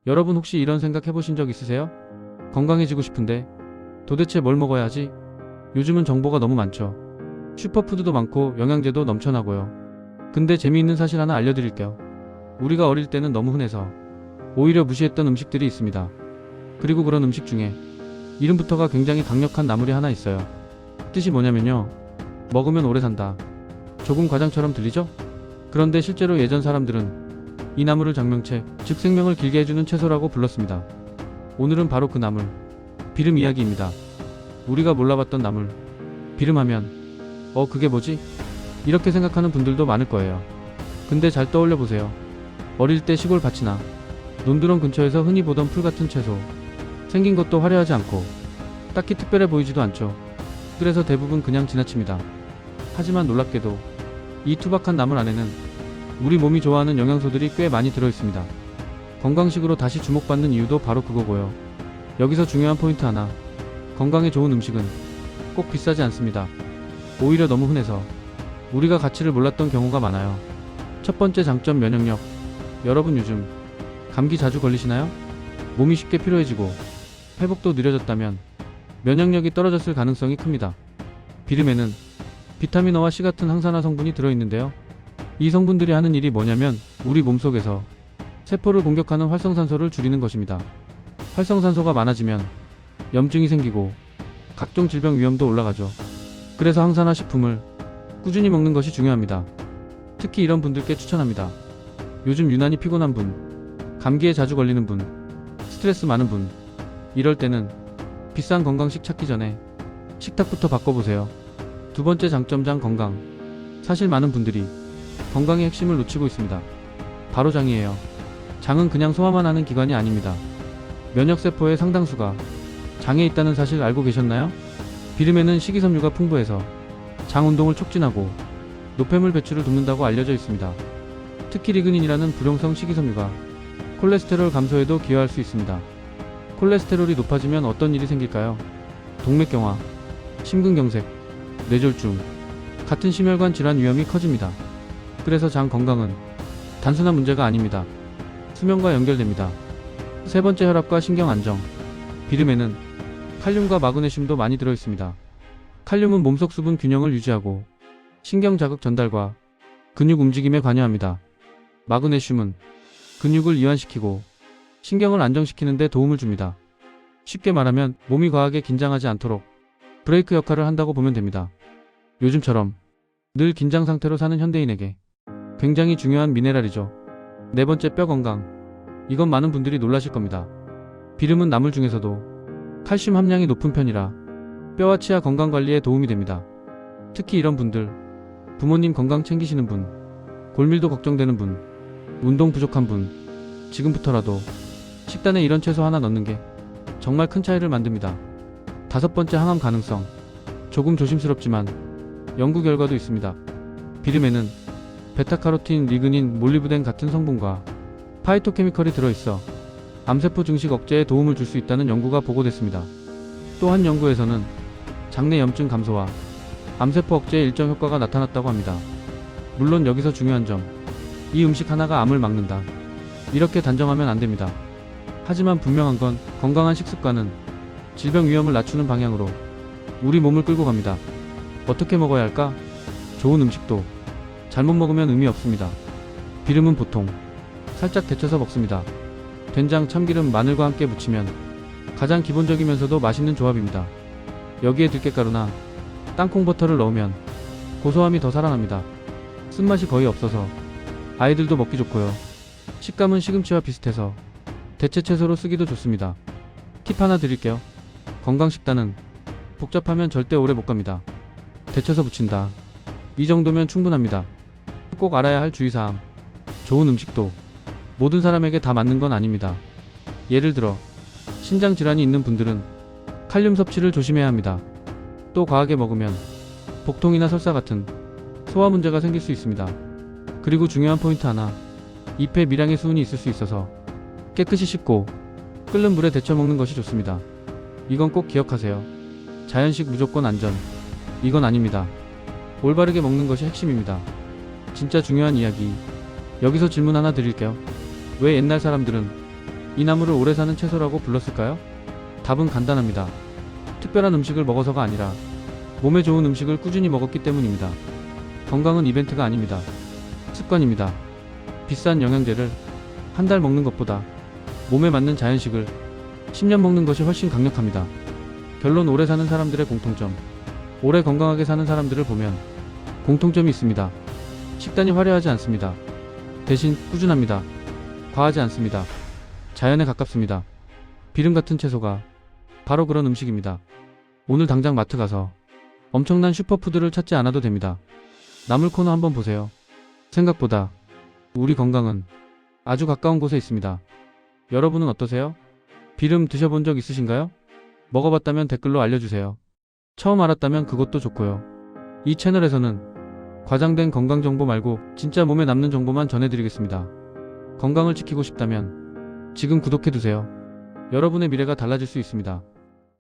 여러분 혹시 이런 생각 해보신 적 있으세요? 건강해지고 싶은데 도대체 뭘 먹어야 하지? 요즘은 정보가 너무 많죠. 슈퍼푸드도 많고 영양제도 넘쳐나고요. 근데 재미있는 사실 하나 알려드릴게요. 우리가 어릴 때는 너무 흔해서 오히려 무시했던 음식들이 있습니다. 그리고 그런 음식 중에 이름부터가 굉장히 강력한 나물이 하나 있어요. 뜻이 뭐냐면요, 먹으면 오래 산다. 조금 과장처럼 들리죠? 그런데 실제로 예전 사람들은 이 나물을 장명채, 즉 생명을 길게 해주는 채소라고 불렀습니다. 오늘은 바로 그 나물, 비름 이야기입니다. 우리가 몰라봤던 나물, 비름하면 그게 뭐지? 이렇게 생각하는 분들도 많을 거예요. 근데 잘 떠올려 보세요. 어릴 때 시골 밭이나 논두렁 근처에서 흔히 보던 풀 같은 채소, 생긴 것도 화려하지 않고 딱히 특별해 보이지도 않죠. 그래서 대부분 그냥 지나칩니다. 하지만 놀랍게도 이 투박한 나물 안에는 우리 몸이 좋아하는 영양소들이 꽤 많이 들어있습니다. 건강식으로 다시 주목받는 이유도 바로 그거고요. 여기서 중요한 포인트 하나, 건강에 좋은 음식은 꼭 비싸지 않습니다. 오히려 너무 흔해서 우리가 가치를 몰랐던 경우가 많아요. 첫 번째 장점, 면역력. 여러분 요즘 감기 자주 걸리시나요? 몸이 쉽게 피로해지고 회복도 느려졌다면 면역력이 떨어졌을 가능성이 큽니다. 비름에는 비타민어와 C 같은 항산화 성분이 들어있는데요. 이 성분들이 하는 일이 뭐냐면 우리 몸속에서 세포를 공격하는 활성산소를 줄이는 것입니다. 활성산소가 많아지면 염증이 생기고 각종 질병 위험도 올라가죠. 그래서 항산화 식품을 꾸준히 먹는 것이 중요합니다. 특히 이런 분들께 추천합니다. 요즘 유난히 피곤한 분, 감기에 자주 걸리는 분, 스트레스 많은 분, 이럴 때는 비싼 건강식 찾기 전에 식탁부터 바꿔보세요. 두 번째 장점, 장 건강. 사실 많은 분들이 건강의 핵심을 놓치고 있습니다. 바로 장이에요. 장은 그냥 소화만 하는 기관이 아닙니다. 면역세포의 상당수가 장에 있다는 사실 알고 계셨나요? 비름에는 식이섬유가 풍부해서 장 운동을 촉진하고 노폐물 배출을 돕는다고 알려져 있습니다. 특히 리그닌이라는 불용성 식이섬유가 콜레스테롤 감소에도 기여할 수 있습니다. 콜레스테롤이 높아지면 어떤 일이 생길까요? 동맥경화, 심근경색, 뇌졸중 같은 심혈관 질환 위험이 커집니다. 그래서 장 건강은 단순한 문제가 아닙니다. 수면과 연결됩니다. 세 번째, 혈압과 신경 안정. 비름에는 칼륨과 마그네슘도 많이 들어있습니다. 칼륨은 몸속 수분 균형을 유지하고 신경 자극 전달과 근육 움직임에 관여합니다. 마그네슘은 근육을 이완시키고 신경을 안정시키는 데 도움을 줍니다. 쉽게 말하면 몸이 과하게 긴장하지 않도록 브레이크 역할을 한다고 보면 됩니다. 요즘처럼 늘 긴장 상태로 사는 현대인에게 굉장히 중요한 미네랄이죠. 네 번째, 뼈 건강. 이건 많은 분들이 놀라실 겁니다. 비름은 나물 중에서도 칼슘 함량이 높은 편이라 뼈와 치아 건강 관리에 도움이 됩니다. 특히 이런 분들, 부모님 건강 챙기시는 분, 골밀도 걱정되는 분, 운동 부족한 분, 지금부터라도 식단에 이런 채소 하나 넣는 게 정말 큰 차이를 만듭니다. 다섯 번째, 항암 가능성. 조금 조심스럽지만 연구 결과도 있습니다. 비름에는 베타카로틴, 리그닌, 몰리브덴 같은 성분과 파이토케미컬이 들어있어 암세포 증식 억제에 도움을 줄 수 있다는 연구가 보고됐습니다. 또 한 연구에서는 장내 염증 감소와 암세포 억제에 일정 효과가 나타났다고 합니다. 물론 여기서 중요한 점, 이 음식 하나가 암을 막는다, 이렇게 단정하면 안 됩니다. 하지만 분명한 건 건강한 식습관은 질병 위험을 낮추는 방향으로 우리 몸을 끌고 갑니다. 어떻게 먹어야 할까? 좋은 음식도 잘못 먹으면 의미 없습니다. 비름은 보통 살짝 데쳐서 먹습니다. 된장, 참기름, 마늘과 함께 무치면 가장 기본적이면서도 맛있는 조합입니다. 여기에 들깨가루나 땅콩버터를 넣으면 고소함이 더 살아납니다. 쓴맛이 거의 없어서 아이들도 먹기 좋고요. 식감은 시금치와 비슷해서 대체 채소로 쓰기도 좋습니다. 팁 하나 드릴게요. 건강식단은 복잡하면 절대 오래 못 갑니다. 데쳐서 무친다, 이 정도면 충분합니다. 꼭 알아야 할 주의사항. 좋은 음식도 모든 사람에게 다 맞는 건 아닙니다. 예를 들어 신장 질환이 있는 분들은 칼륨 섭취를 조심해야 합니다. 또 과하게 먹으면 복통이나 설사 같은 소화 문제가 생길 수 있습니다. 그리고 중요한 포인트 하나, 잎에 미량의 수은이 있을 수 있어서 깨끗이 씻고 끓는 물에 데쳐 먹는 것이 좋습니다. 이건 꼭 기억하세요. 자연식 무조건 안전, 이건 아닙니다. 올바르게 먹는 것이 핵심입니다. 진짜 중요한 이야기. 여기서 질문 하나 드릴게요. 왜 옛날 사람들은 이 나무를 오래 사는 채소라고 불렀을까요? 답은 간단합니다. 특별한 음식을 먹어서가 아니라 몸에 좋은 음식을 꾸준히 먹었기 때문입니다. 건강은 이벤트가 아닙니다. 습관입니다. 비싼 영양제를 한 달 먹는 것보다 몸에 맞는 자연식을 10년 먹는 것이 훨씬 강력합니다. 결론, 오래 사는 사람들의 공통점. 오래 건강하게 사는 사람들을 보면 공통점이 있습니다. 식단이 화려하지 않습니다. 대신 꾸준합니다. 과하지 않습니다. 자연에 가깝습니다. 비름 같은 채소가 바로 그런 음식입니다. 오늘 당장 마트 가서 엄청난 슈퍼푸드를 찾지 않아도 됩니다. 나물 코너 한번 보세요. 생각보다 우리 건강은 아주 가까운 곳에 있습니다. 여러분은 어떠세요? 비름 드셔본 적 있으신가요? 먹어봤다면 댓글로 알려주세요. 처음 알았다면 그것도 좋고요. 이 채널에서는 과장된 건강 정보 말고 진짜 몸에 남는 정보만 전해드리겠습니다. 건강을 지키고 싶다면 지금 구독해두세요. 여러분의 미래가 달라질 수 있습니다.